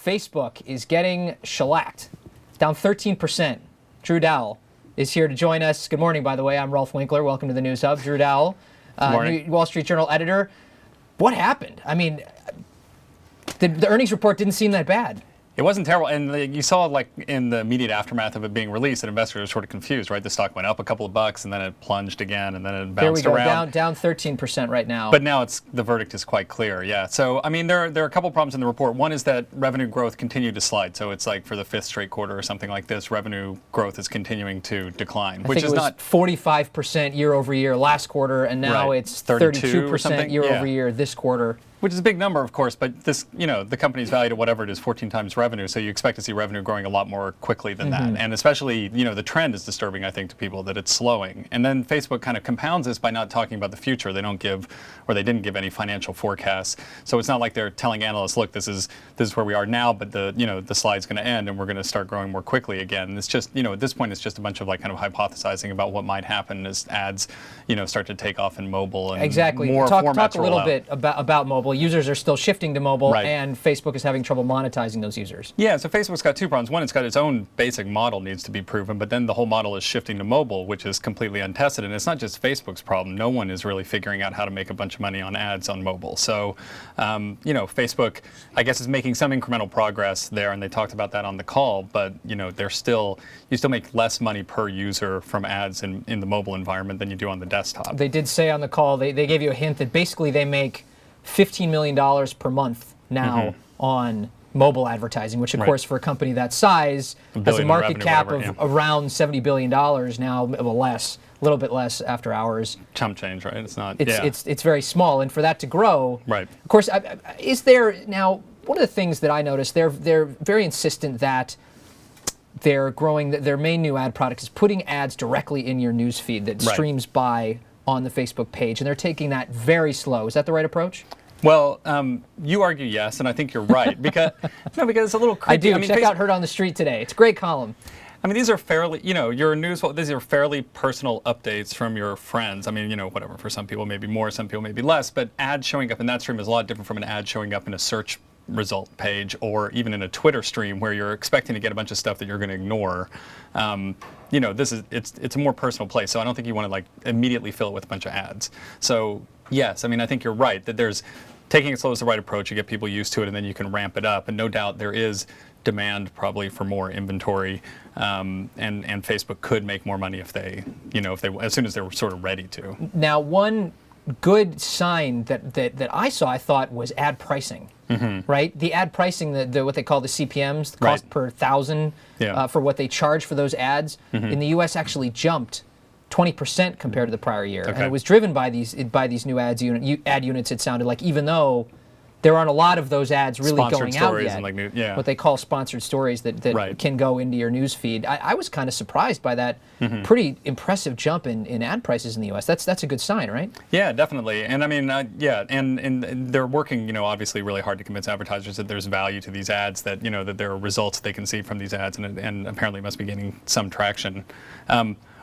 Facebook is getting shellacked, down 13%. Drew Dowell is here to join us. Good morning, by the way. I'm Rolf Winkler. Welcome to the News Hub. Drew Dowell, Wall Street Journal editor. What happened? I mean, the earnings report didn't seem that bad. It wasn't terrible, and you saw, like, in the immediate aftermath of it being released, that investors were sort of confused, right? The stock went up a couple of bucks, and then it plunged again, and then it bounced around. There we go, down 13% right now. But now the verdict is quite clear, yeah. So, I mean, there are a couple problems in the report. One is that revenue growth continued to slide. So it's like for the fifth straight quarter or something like this, revenue growth is continuing to decline, which is not 45% year over year last quarter, and now it's 32% year over year this quarter. Which is a big number, of course, but this, the company's valued at whatever it is, 14 times revenue, so you expect to see revenue growing a lot more quickly than that. And especially, the trend is disturbing, I think, to people that it's slowing. And then Facebook kind of compounds this by not talking about the future. They don't give, or they didn't give any financial forecasts. So it's not like they're telling analysts, look, this is where we are now, but the slide's going to end and we're going to start growing more quickly again. And it's just, at this point, it's just a bunch of kind of hypothesizing about what might happen as ads, start to take off in mobile and more formats Talk a little roll out. bit about mobile. Users are still shifting to mobile, Right. and Facebook is having trouble monetizing those users. Yeah, so Facebook's got two problems. One, it's got its own basic model needs to be proven, but then the whole model is shifting to mobile, which is completely untested. And it's not just Facebook's problem. No one is really figuring out how to make a bunch of money on ads on mobile. So, Facebook, I guess, is making some incremental progress there, and they talked about that on the call. But you still make less money per user from ads in the mobile environment than you do on the desktop. They did say on the call, they gave you a hint that basically they make $15 million per month now on mobile advertising, which, of course, for a company that size has a market cap of around $70 billion now, a little bit less after hours. Chump change, right? It's not. It's very small, and for that to grow, right? Of course, is there now one of the things that I noticed? They're very insistent that they're growing. Their main new ad product is putting ads directly in your news feed that streams by on the Facebook page, and they're taking that very slow. Is that the right approach? Well, you argue yes, and I think you're right because it's a little creepy. I do. Check out Heard on the Street today. It's a great column. I mean, these are fairly, your news. These are fairly personal updates from your friends. I mean, whatever. For some people, maybe more. Some people, maybe less. But ads showing up in that stream is a lot different from an ad showing up in a search result page or even in a Twitter stream where you're expecting to get a bunch of stuff that you're going to ignore. It's a more personal place. So I don't think you want to immediately fill it with a bunch of ads. So yes, I mean, I think you're right that there's taking it slow is the right approach. You get people used to it, and then you can ramp it up. And no doubt there is demand probably for more inventory, and Facebook could make more money if they as soon as they were sort of ready to. Now, one good sign that I saw, I thought, was ad pricing. Right, the ad pricing, the what they call the CPMs, the cost per thousand, for what they charge for those ads in the U.S. actually jumped 20% compared to the prior year, and it was driven by these new ad units. It sounded like, even though there aren't a lot of those ads really sponsored going out yet, and what they call sponsored stories that can go into your news feed. I was kind of surprised by that pretty impressive jump in ad prices in the U.S. That's a good sign, right? Yeah, definitely. And I mean, and they're working, obviously really hard to convince advertisers that there's value to these ads, that that there are results they can see from these ads, and apparently must be gaining some traction.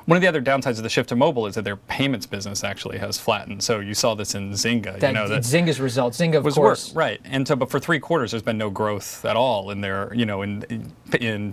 One of the other downsides of the shift to mobile is that their payments business actually has flattened. So you saw this in Zynga. Zynga's results. Zynga, of was course. Worse, right. And so, but for 3 quarters, there's been no growth at all in their, in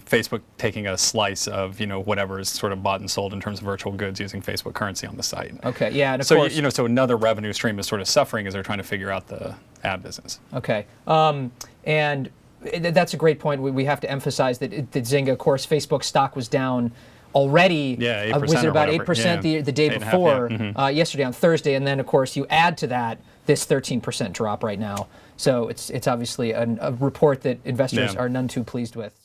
Facebook taking a slice of, whatever is sort of bought and sold in terms of virtual goods using Facebook currency on the site. Okay. Yeah. And of so course, so another revenue stream is sort of suffering as they're trying to figure out the ad business. Okay. And that's a great point. We have to emphasize that Zynga, of course, Facebook stock was down already. Yeah, 8% was it about or 8% the day before, yesterday on Thursday, and then of course you add to that this 13% drop right now. So it's obviously a report that investors are none too pleased with.